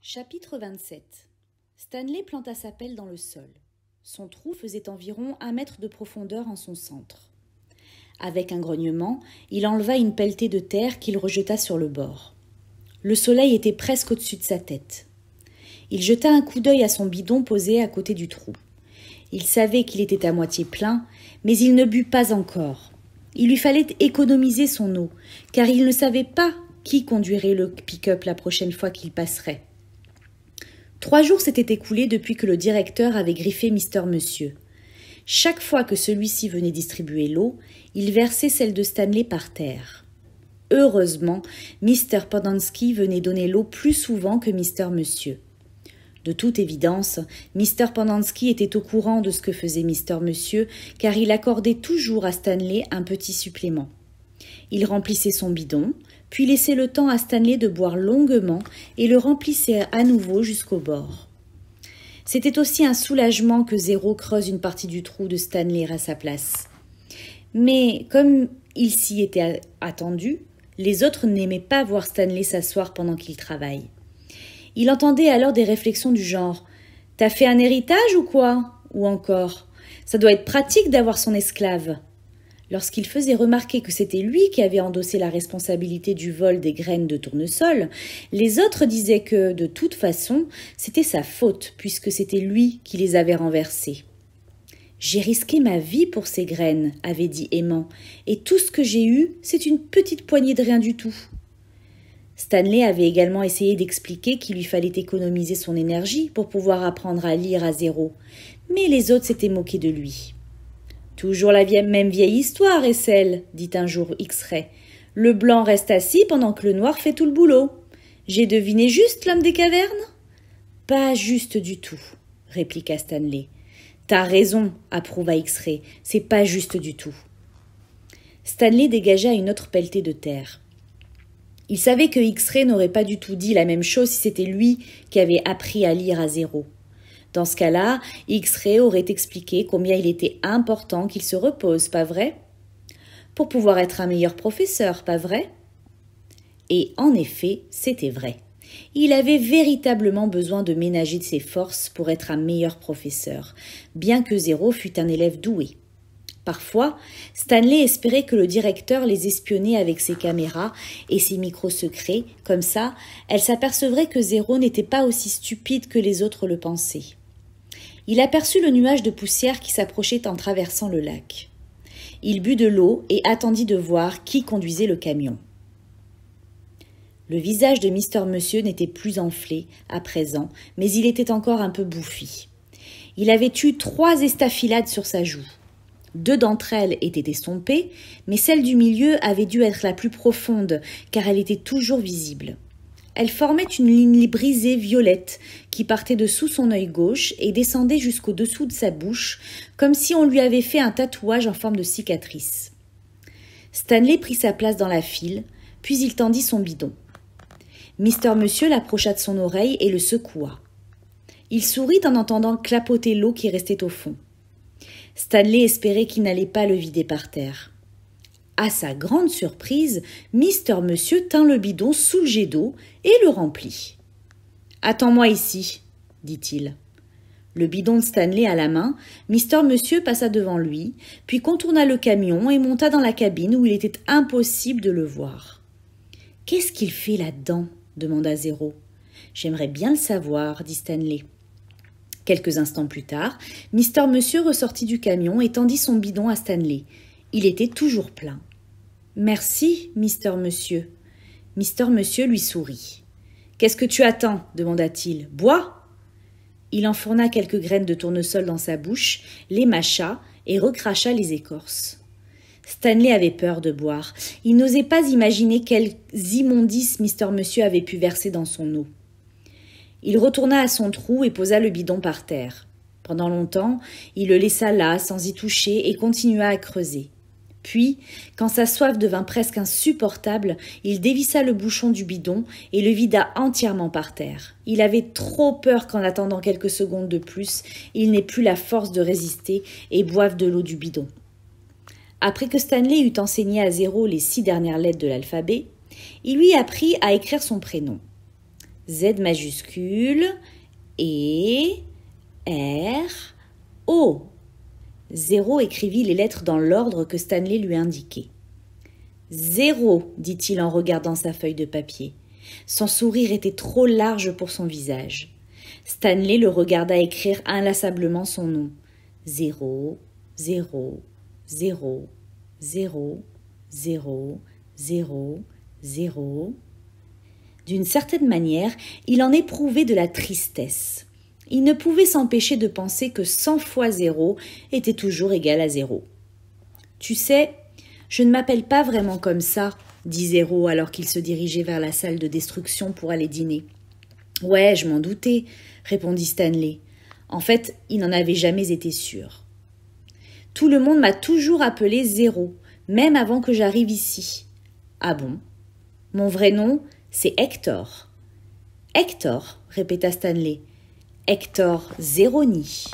Chapitre 27. Stanley planta sa pelle dans le sol. Son trou faisait environ 1 mètre de profondeur en son centre. Avec un grognement, il enleva une pelletée de terre qu'il rejeta sur le bord. Le soleil était presque au-dessus de sa tête. Il jeta un coup d'œil à son bidon posé à côté du trou. Il savait qu'il était à moitié plein, mais il ne but pas encore. Il lui fallait économiser son eau, car il ne savait pas qui conduirait le pick-up la prochaine fois qu'il passerait. 3 jours s'étaient écoulés depuis que le directeur avait griffé Mister Monsieur. Chaque fois que celui-ci venait distribuer l'eau, il versait celle de Stanley par terre. Heureusement, Mr. Podanski venait donner l'eau plus souvent que Mister Monsieur. De toute évidence, Mr. Podanski était au courant de ce que faisait Mister Monsieur, car il accordait toujours à Stanley un petit supplément. Il remplissait son bidon, puis laissait le temps à Stanley de boire longuement et le remplissait à nouveau jusqu'au bord. C'était aussi un soulagement que Zéro creuse une partie du trou de Stanley à sa place. Mais comme il s'y était attendu, les autres n'aimaient pas voir Stanley s'asseoir pendant qu'il travaille. Il entendait alors des réflexions du genre « T'as fait un héritage ou quoi ?» ou encore « Ça doit être pratique d'avoir son esclave !» Lorsqu'il faisait remarquer que c'était lui qui avait endossé la responsabilité du vol des graines de tournesol, les autres disaient que, de toute façon, c'était sa faute, puisque c'était lui qui les avait renversées. « J'ai risqué ma vie pour ces graines, » avait dit Aimant, « et tout ce que j'ai eu, c'est une petite poignée de rien du tout. » Stanley avait également essayé d'expliquer qu'il lui fallait économiser son énergie pour pouvoir apprendre à lire à Zéro, mais les autres s'étaient moqués de lui. « Toujours la même vieille histoire, Essel, » dit un jour X-Ray. « Le blanc reste assis pendant que le noir fait tout le boulot. J'ai deviné juste l'homme des cavernes ?»« Pas juste du tout, » répliqua Stanley. « T'as raison, » approuva X-Ray, « c'est pas juste du tout. » Stanley dégagea une autre pelletée de terre. Il savait que X-Ray n'aurait pas du tout dit la même chose si c'était lui qui avait appris à lire à Zéro. Dans ce cas-là, X-Ray aurait expliqué combien il était important qu'il se repose, pas vrai? Pour pouvoir être un meilleur professeur, pas vrai? Et en effet, c'était vrai. Il avait véritablement besoin de ménager ses forces pour être un meilleur professeur, bien que Zéro fût un élève doué. Parfois, Stanley espérait que le directeur les espionnait avec ses caméras et ses micros secrets, comme ça, elle s'apercevrait que Zéro n'était pas aussi stupide que les autres le pensaient. Il aperçut le nuage de poussière qui s'approchait en traversant le lac. Il but de l'eau et attendit de voir qui conduisait le camion. Le visage de Mister Monsieur n'était plus enflé à présent, mais il était encore un peu bouffi. Il avait eu 3 estafilades sur sa joue. 2 d'entre elles étaient estompées, mais celle du milieu avait dû être la plus profonde, car elle était toujours visible. Elle formait une ligne brisée violette qui partait de sous son œil gauche et descendait jusqu'au dessous de sa bouche, comme si on lui avait fait un tatouage en forme de cicatrice. Stanley prit sa place dans la file, puis il tendit son bidon. Mister Monsieur l'approcha de son oreille et le secoua. Il sourit en entendant clapoter l'eau qui restait au fond. Stanley espérait qu'il n'allait pas le vider par terre. À sa grande surprise, Mister Monsieur tint le bidon sous le jet d'eau et le remplit. « Attends-moi ici, » dit-il. Le bidon de Stanley à la main, Mister Monsieur passa devant lui, puis contourna le camion et monta dans la cabine où il était impossible de le voir. « Qu'est-ce qu'il fait là-dedans » demanda Zéro. « J'aimerais bien le savoir, » dit Stanley. Quelques instants plus tard, Mister Monsieur ressortit du camion et tendit son bidon à Stanley. Il était toujours plein. « Merci, Mister Monsieur. » Mister Monsieur lui sourit. « Qu'est-ce que tu attends » demanda-t-il. « Bois » Il enfourna quelques graines de tournesol dans sa bouche, les mâcha et recracha les écorces. Stanley avait peur de boire. Il n'osait pas imaginer quelles immondices Mister Monsieur avait pu verser dans son eau. Il retourna à son trou et posa le bidon par terre. Pendant longtemps, il le laissa là, sans y toucher, et continua à creuser. Puis, quand sa soif devint presque insupportable, il dévissa le bouchon du bidon et le vida entièrement par terre. Il avait trop peur qu'en attendant quelques secondes de plus, il n'ait plus la force de résister et boive de l'eau du bidon. Après que Stanley eut enseigné à Zéro les 6 dernières lettres de l'alphabet, il lui apprit à écrire son prénom. Z majuscule et R, O. 0 écrivit les lettres dans l'ordre que Stanley lui indiquait. 0, dit-il en regardant sa feuille de papier. Son sourire était trop large pour son visage. Stanley le regarda écrire inlassablement son nom. 0, 0, 0, 0, 0, 0, 0. D'une certaine manière, il en éprouvait de la tristesse. Il ne pouvait s'empêcher de penser que 100 fois 0 était toujours égal à 0. « Tu sais, je ne m'appelle pas vraiment comme ça, » dit 0 alors qu'il se dirigeait vers la salle de destruction pour aller dîner. « Ouais, je m'en doutais, » répondit Stanley. En fait, il n'en avait jamais été sûr. « Tout le monde m'a toujours appelé 0, même avant que j'arrive ici. »« Ah bon ? Mon vrai nom, c'est Hector. »« Hector, » répéta Stanley. « Hector Zeroni. »